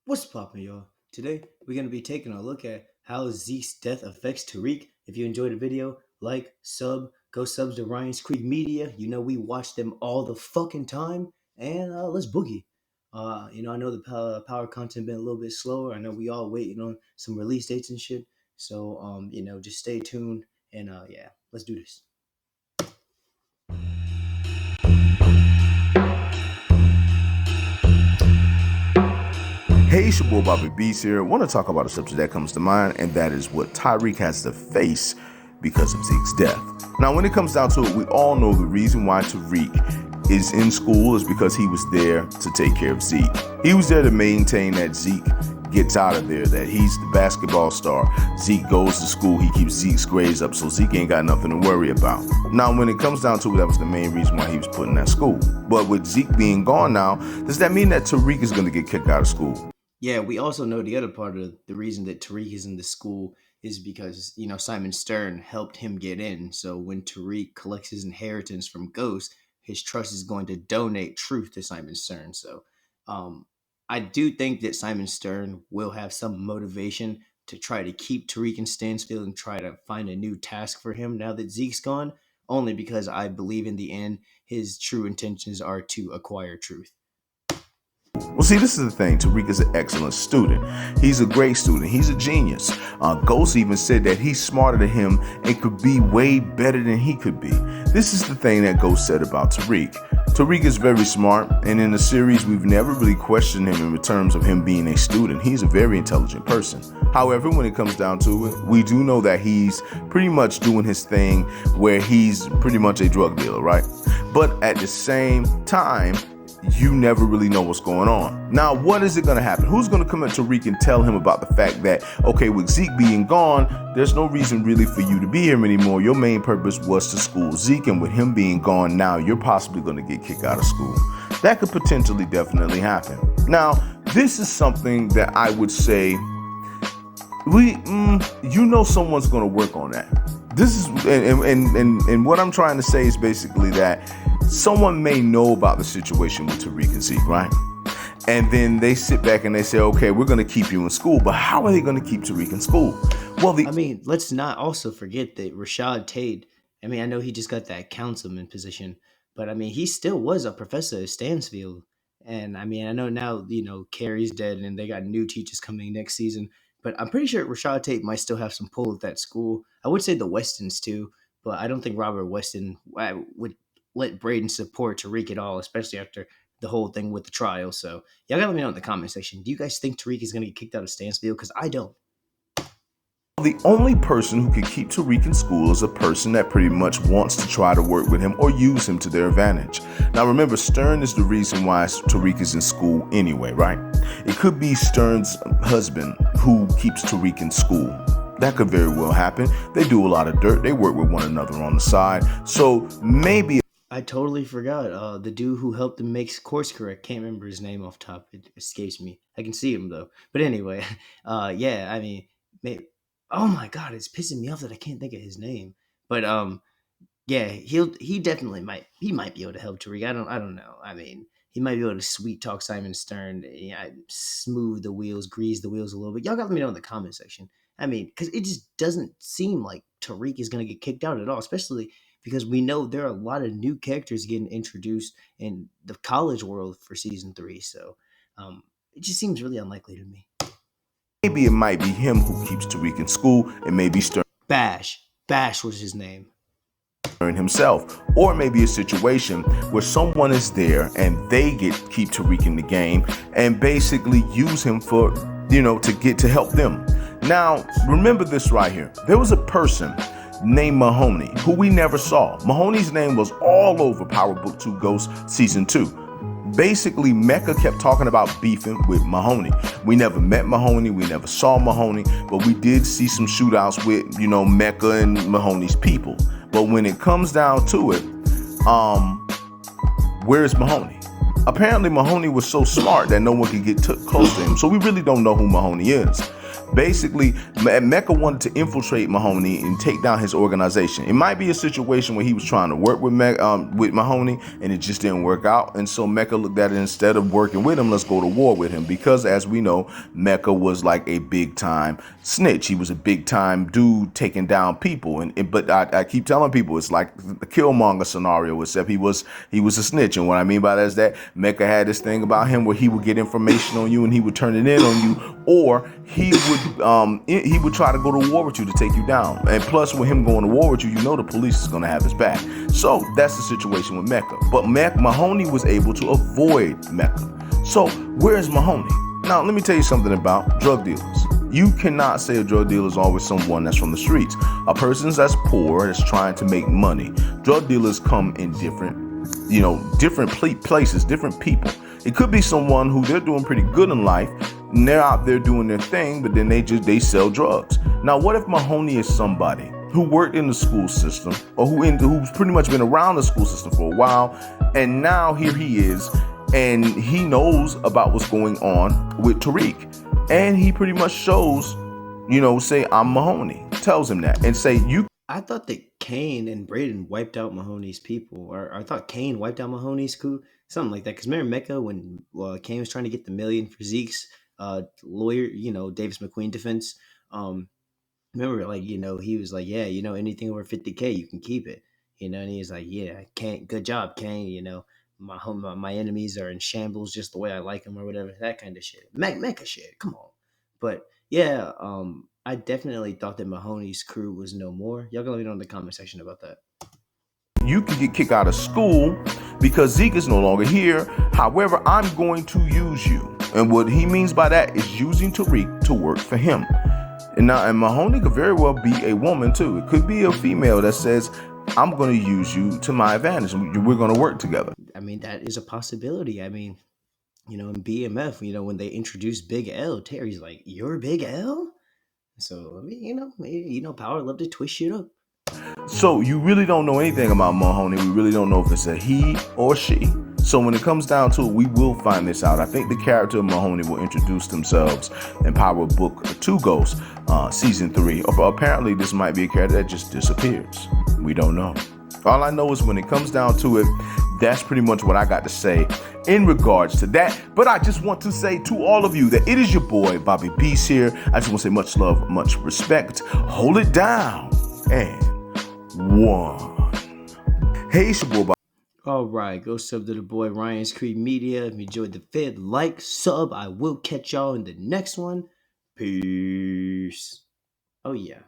What's poppin', y'all? Today, we're going to be taking a look at how Zeke's death affects Tariq. If you enjoyed the video, like, sub, go subs to Ryan's Creek Media. You know we watch them all the fucking time. And let's boogie. I know the power content been a little bit slower. I know we all waiting on some release dates and shit. So, just stay tuned. And, yeah, let's do this. Hey, it's your boy Bobby Beats here. I want to talk about a subject that comes to mind, and that is what Tyreek has to face because of Zeke's death. Now, when it comes down to it, we all know the reason why Tyreek is in school is because he was there to take care of Zeke. He was there to maintain that Zeke gets out of there, that he's the basketball star. Zeke goes to school, he keeps Zeke's grades up, so Zeke ain't got nothing to worry about. Now, when it comes down to it, that was the main reason why he was put in that school. But with Zeke being gone now, does that mean that Tyreek is going to get kicked out of school? Yeah, we also know the other part of the reason that Tariq is in the school is because, Simon Stern helped him get in. So when Tariq collects his inheritance from Ghost, his trust is going to donate truth to Simon Stern. So I do think that Simon Stern will have some motivation to try to keep Tariq in Stansfield and try to find a new task for him now that Zeke's gone, only because I believe in the end his true intentions are to acquire truth. Well, see, this is the thing. Tariq is an excellent student. He's a great student. He's a genius. Ghost even said that he's smarter than him and could be way better than he could be. This is the thing that Ghost said about Tariq. Tariq is very smart, and in the series, we've never really questioned him in terms of him being a student. He's a very intelligent person. However, when it comes down to it, we do know that he's pretty much doing his thing where he's pretty much a drug dealer, right? But at the same time, you never really know what's going on. Now, what is it going to happen? Who's going to come at Tariq and tell him about the fact that, okay, with Zeke being gone, there's no reason really for you to be here anymore. Your main purpose was to school Zeke, and with him being gone now, you're possibly going to get kicked out of school. That could potentially definitely happen. Now, this is something that I would say, someone's going to work on that. This is, and what I'm trying to say is basically that someone may know about the situation with Tariq and Zeke, right? And then they sit back and they say, okay, we're going to keep you in school. But how are they going to keep Tariq in school? Well, let's not also forget that Rashad Tate, I know he just got that councilman position, but he still was a professor at Stansfield. And I know now, Carrie's dead and they got new teachers coming next season. But I'm pretty sure Rashad Tate might still have some pull at that school. I would say the Westons too, but I don't think Robert Weston would let Braden support Tariq at all, especially after the whole thing with the trial. So y'all gotta let me know in the comment section. Do you guys think Tariq is gonna get kicked out of Stansfield? Because I don't. The only person who can keep Tariq in school is a person that pretty much wants to try to work with him or use him to their advantage. Now remember, Stern is the reason why Tariq is in school anyway, right? It could be Stern's husband who keeps Tariq in school. That could very well happen. They do a lot of dirt. They work with one another on the side. So maybe... I totally forgot. The dude who helped him make course correct. Can't remember his name off top. It escapes me. I can see him though. But anyway, maybe... Oh my god, it's pissing me off that I can't think of his name. But yeah, he definitely might be able to help Tariq. I don't know. He might be able to sweet talk Simon Stern, smooth the wheels, grease the wheels a little bit. Y'all got to let me know in the comment section. Because it just doesn't seem like Tariq is going to get kicked out at all, especially because we know there are a lot of new characters getting introduced in the college world for season 3. So it just seems really unlikely to me. Maybe it might be him who keeps Tariq in school, and maybe Stern Bash was his name himself, or maybe a situation where someone is there and they keep Tariq in the game and basically use him for to help them. Now remember this right here. There was a person named Mahoney who we never saw. Mahoney's name was all over Power Book 2 Ghost Season 2. Basically, Mecca kept talking about beefing with Mahoney. We never met Mahoney, we never saw Mahoney, but we did see some shootouts with, Mecca and Mahoney's people. But when it comes down to it, where is Mahoney? Apparently, Mahoney was so smart that no one could get close to him. So we really don't know who Mahoney is. Basically, Mecca wanted to infiltrate Mahoney and take down his organization. It might be a situation where he was trying to work with Mahoney and it just didn't work out. And so Mecca looked at it, instead of working with him, let's go to war with him. Because as we know, Mecca was like a big time snitch. He was a big time dude taking down people. But I keep telling people it's like the Killmonger scenario, except he was a snitch. And what I mean by that is that Mecca had this thing about him where he would get information on you and he would turn it in on you, or he would try to go to war with you to take you down. And plus, with him going to war with you, you know the police is going to have his back. So that's the situation with Mecca. But Mahoney was able to avoid Mecca. So where is Mahoney? Now, let me tell you something about drug dealers. You cannot say a drug dealer is always someone that's from the streets. A person that's poor, that's trying to make money. Drug dealers come in different places, different people. It could be someone who they're doing pretty good in life, and they're out there doing their thing, but then they sell drugs. Now, what if Mahoney is somebody who worked in the school system, or who's pretty much been around the school system for a while, and now here he is, and he knows about what's going on with Tariq, and he pretty much shows, say I'm Mahoney, tells him that, and say you. I thought that Kane and Braden wiped out Mahoney's people, or I thought Kane wiped out Mahoney's crew, something like that. Because remember Mecca when Kane was trying to get the million for Zeke's lawyer, Davis McQueen defense. Um, Remember, like he was like, yeah, anything over 50K, you can keep it, and he was like, yeah, Kane, good job, Kane, my enemies are in shambles just the way I like them or whatever, that kind of shit, Mecca shit, come on, but yeah, I definitely thought that Mahoney's crew was no more. Y'all can let me know in the comment section about that. You can get kicked out of school because Zeke is no longer here. However, I'm going to use you. And what he means by that is using Tariq to work for him. And Mahoney could very well be a woman too. It could be a female that says, I'm going to use you to my advantage. We're going to work together. I mean, that is a possibility. I mean, in BMF, when they introduced Big L, Terry's like, "You're Big L." So I mean, maybe, Power love to twist shit up. So you really don't know anything about Mahoney. We really don't know if it's a he or she. So when it comes down to it, we will find this out. I think the character of Mahoney will introduce themselves in Power Book 2 Ghosts, Season 3. Or apparently this might be a character that just disappears. We don't know. All I know is when it comes down to it, that's pretty much what I got to say in regards to that. But I just want to say to all of you that it is your boy, Bobby Beast here. I just want to say much love, much respect. Hold it down. And one. Hey, it's your boy, Bobby. All right, go sub to the boy Ryan's Creed Media. If you enjoyed the vid, like, sub. I will catch y'all in the next one. Peace. Oh yeah.